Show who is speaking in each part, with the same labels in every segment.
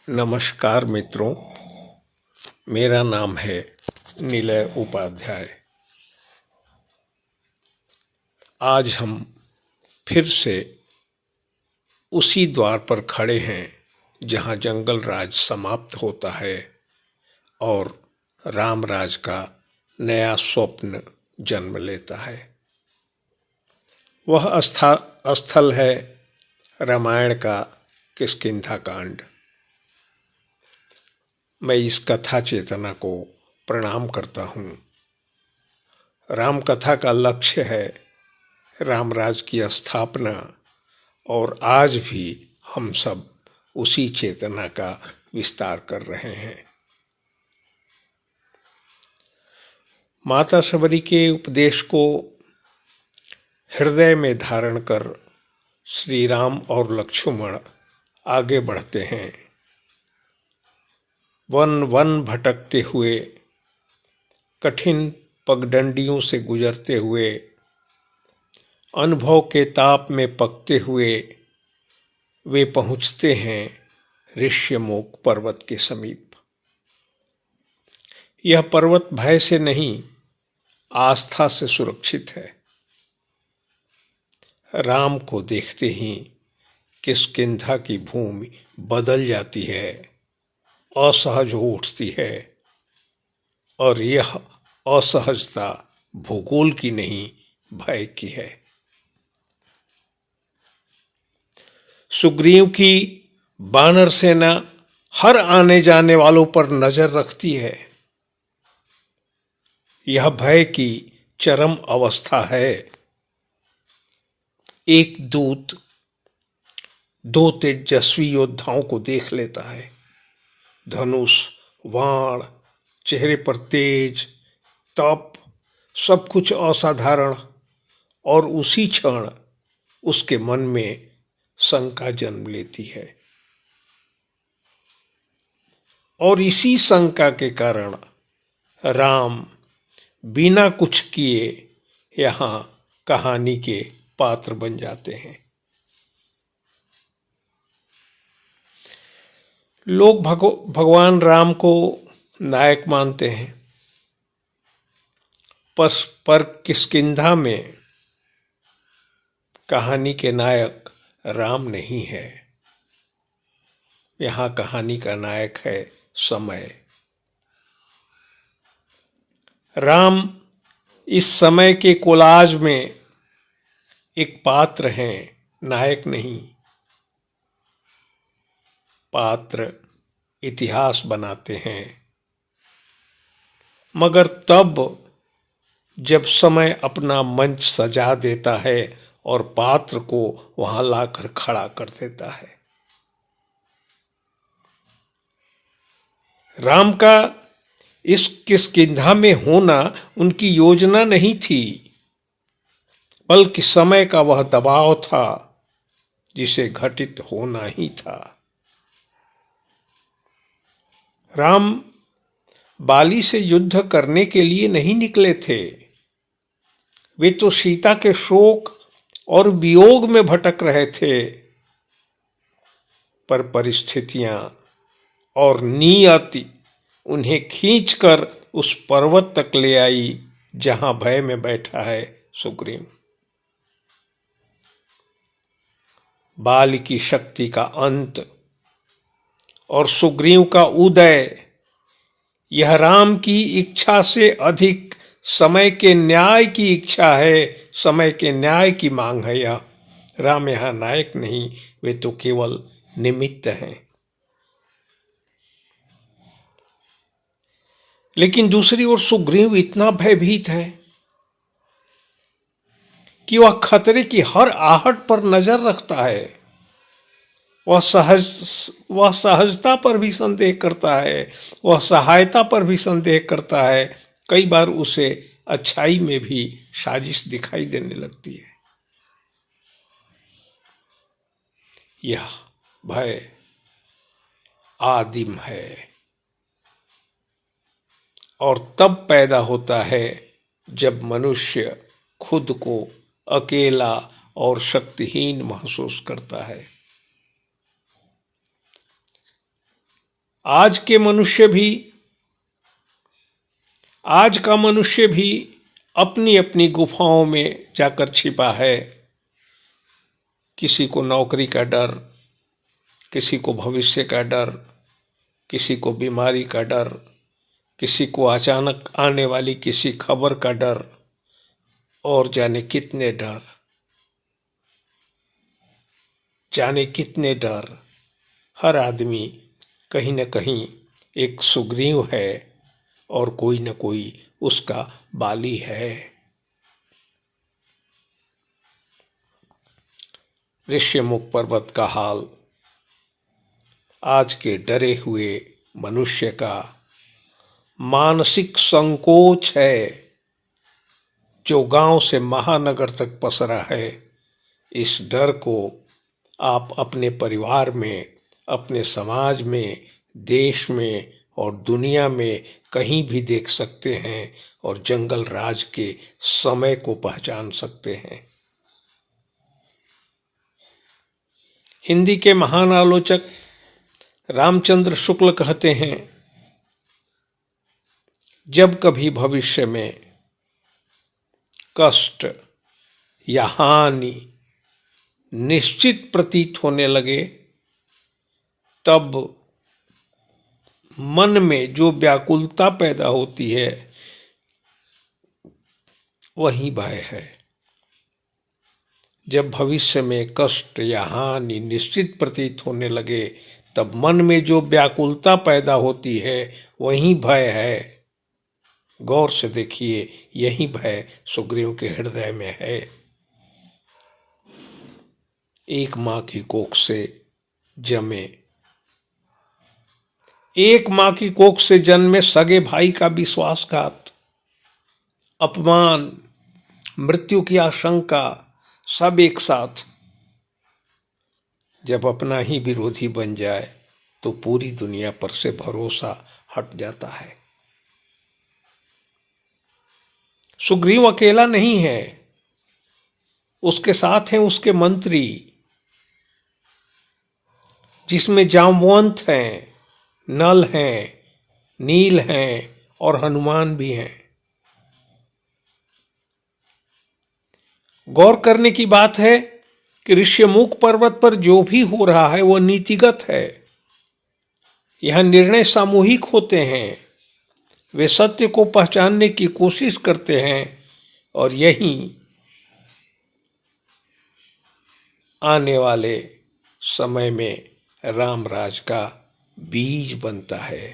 Speaker 1: नमस्कार मित्रों, मेरा नाम है निलय उपाध्याय। आज हम फिर से उसी द्वार पर खड़े हैं जहां जंगल राज समाप्त होता है और राम राज का नया स्वप्न जन्म लेता है। वह स्थल है रामायण का किष्किंधा कांड। मैं इस कथा चेतना को प्रणाम करता हूँ। राम कथा का लक्ष्य है रामराज की स्थापना और आज भी हम सब उसी चेतना का विस्तार कर रहे हैं। माता शबरी के उपदेश को हृदय में धारण कर श्री राम और लक्ष्मण आगे बढ़ते हैं। वन वन भटकते हुए, कठिन पगडंडियों से गुजरते हुए, अनुभव के ताप में पकते हुए वे पहुंचते हैं ऋष्यमुख पर्वत के समीप। यह पर्वत भय से नहीं, आस्था से सुरक्षित है। राम को देखते ही किष्किंधा की भूमि बदल जाती है, असहज हो उठती है और यह असहजता भूगोल की नहीं, भय की है। सुग्रीव की वानर सेना हर आने जाने वालों पर नजर रखती है। यह भय की चरम अवस्था है। एक दूत दो तेजस्वी योद्धाओं को देख लेता है। धनुष, बाण, चेहरे पर तेज, तप, सब कुछ असाधारण, और उसी क्षण उसके मन में शंका जन्म लेती है। और इसी शंका के कारण राम बिना कुछ किए यहाँ कहानी के पात्र बन जाते हैं। लोग भगवान राम को नायक मानते हैं, पर किष्किंधा में कहानी के नायक राम नहीं है। यहाँ कहानी का नायक है समय। राम इस समय के कोलाज में एक पात्र हैं, नायक नहीं। पात्र इतिहास बनाते हैं, मगर तब जब समय अपना मंच सजा देता है और पात्र को वहां लाकर खड़ा कर देता है। राम का इस किष्किंधा में होना उनकी योजना नहीं थी, बल्कि समय का वह दबाव था जिसे घटित होना ही था। राम बाली से युद्ध करने के लिए नहीं निकले थे। वे तो सीता के शोक और वियोग में भटक रहे थे, पर परिस्थितियां और नियति उन्हें खींचकर उस पर्वत तक ले आई जहां भय में बैठा है सुग्रीव। बाल की शक्ति का अंत और सुग्रीव का उदय, यह राम की इच्छा से अधिक समय के न्याय की इच्छा है, समय के न्याय की मांग है। यह राम यहाँ नायक नहीं, वे तो केवल निमित्त हैं। लेकिन दूसरी ओर सुग्रीव इतना भयभीत है कि वह खतरे की हर आहट पर नजर रखता है। वह सहजता पर भी संदेह करता है, वह सहायता पर भी संदेह करता है। कई बार उसे अच्छाई में भी साजिश दिखाई देने लगती है। यह भय आदिम है और तब पैदा होता है जब मनुष्य खुद को अकेला और शक्तिहीन महसूस करता है। आज के मनुष्य भी आज का मनुष्य भी अपनी अपनी गुफाओं में जाकर छिपा है। किसी को नौकरी का डर, किसी को भविष्य का डर, किसी को बीमारी का डर, किसी को अचानक आने वाली किसी खबर का डर, और जाने कितने डर, जाने कितने डर। हर आदमी कहीं न कहीं एक सुग्रीव है और कोई न कोई उसका बाली है। ऋष्यमुख पर्वत का हाल आज के डरे हुए मनुष्य का मानसिक संकोच है, जो गांव से महानगर तक पसरा है। इस डर को आप अपने परिवार में, अपने समाज में, देश में और दुनिया में कहीं भी देख सकते हैं और जंगल राज के समय को पहचान सकते हैं। हिंदी के महान आलोचक रामचंद्र शुक्ल कहते हैं, जब कभी भविष्य में कष्ट या हानि निश्चित प्रतीत होने लगे, तब मन में जो व्याकुलता पैदा होती है वही भय है। जब भविष्य में कष्ट या हानि निश्चित प्रतीत होने लगे, तब मन में जो व्याकुलता पैदा होती है वही भय है। गौर से देखिए, यही भय सुग्रीव के हृदय में है। एक मां की कोख से जन्मे सगे भाई का विश्वासघात, अपमान, मृत्यु की आशंका, सब एक साथ। जब अपना ही विरोधी बन जाए तो पूरी दुनिया पर से भरोसा हट जाता है। सुग्रीव अकेला नहीं है, उसके साथ हैं उसके मंत्री, जिसमें जांबवंत हैं, नल हैं, नील हैं और हनुमान भी हैं। गौर करने की बात है कि ऋष्यमुख पर्वत पर जो भी हो रहा है वह नीतिगत है। यह निर्णय सामूहिक होते हैं, वे सत्य को पहचानने की कोशिश करते हैं और यही आने वाले समय में रामराज का बीज बनता है।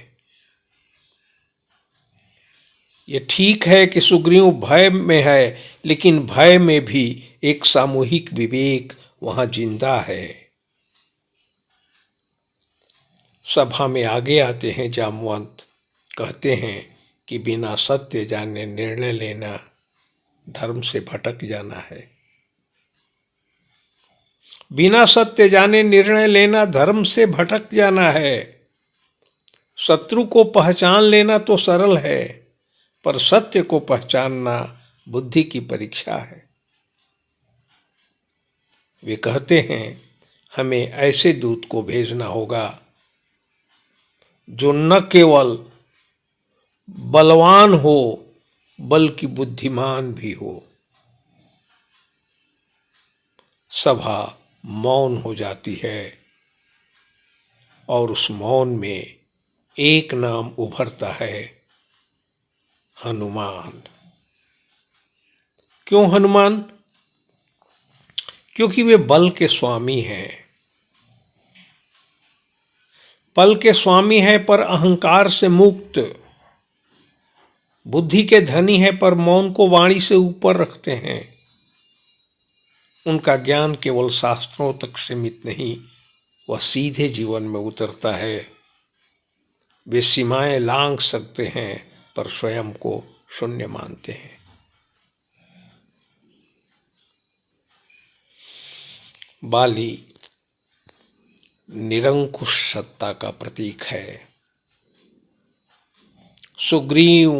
Speaker 1: ये ठीक है कि सुग्रीव भय में है, लेकिन भय में भी एक सामूहिक विवेक वहां जिंदा है। सभा में आगे आते हैं जामवंत, कहते हैं कि बिना सत्य जाने निर्णय लेना धर्म से भटक जाना है। बिना सत्य जाने निर्णय लेना धर्म से भटक जाना है। शत्रु को पहचान लेना तो सरल है, पर सत्य को पहचानना बुद्धि की परीक्षा है। वे कहते हैं, हमें ऐसे दूत को भेजना होगा जो न केवल बलवान हो बल्कि बुद्धिमान भी हो। सभा मौन हो जाती है और उस मौन में एक नाम उभरता है, हनुमान। क्यों हनुमान? क्योंकि वे बल के स्वामी हैं। बल के स्वामी है पर अहंकार से मुक्त, बुद्धि के धनी है पर मौन को वाणी से ऊपर रखते हैं। उनका ज्ञान केवल शास्त्रों तक सीमित नहीं, वह सीधे जीवन में उतरता है। वे सीमाएं लांघ सकते हैं पर स्वयं को शून्य मानते हैं। बाली निरंकुश सत्ता का प्रतीक है। सुग्रीव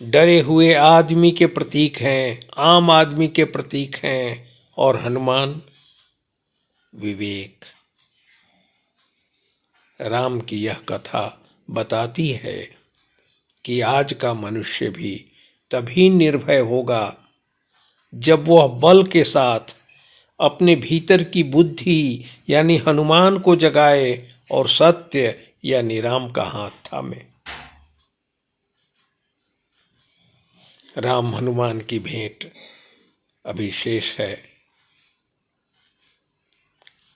Speaker 1: डरे हुए आदमी के प्रतीक हैं, आम आदमी के प्रतीक हैं, और हनुमान विवेक। राम की यह कथा बताती है कि आज का मनुष्य भी तभी निर्भय होगा जब वह बल के साथ अपने भीतर की बुद्धि यानी हनुमान को जगाए और सत्य यानी राम का हाथ थामे। राम हनुमान की भेंट अभी शेष है,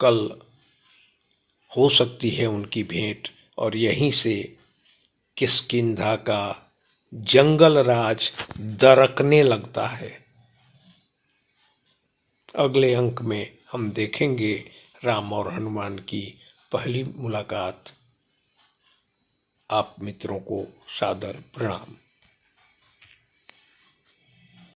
Speaker 1: कल हो सकती है उनकी भेंट, और यहीं से किष्किंधा का जंगल राज दरकने लगता है। अगले अंक में हम देखेंगे राम और हनुमान की पहली मुलाकात। आप मित्रों को सादर प्रणाम।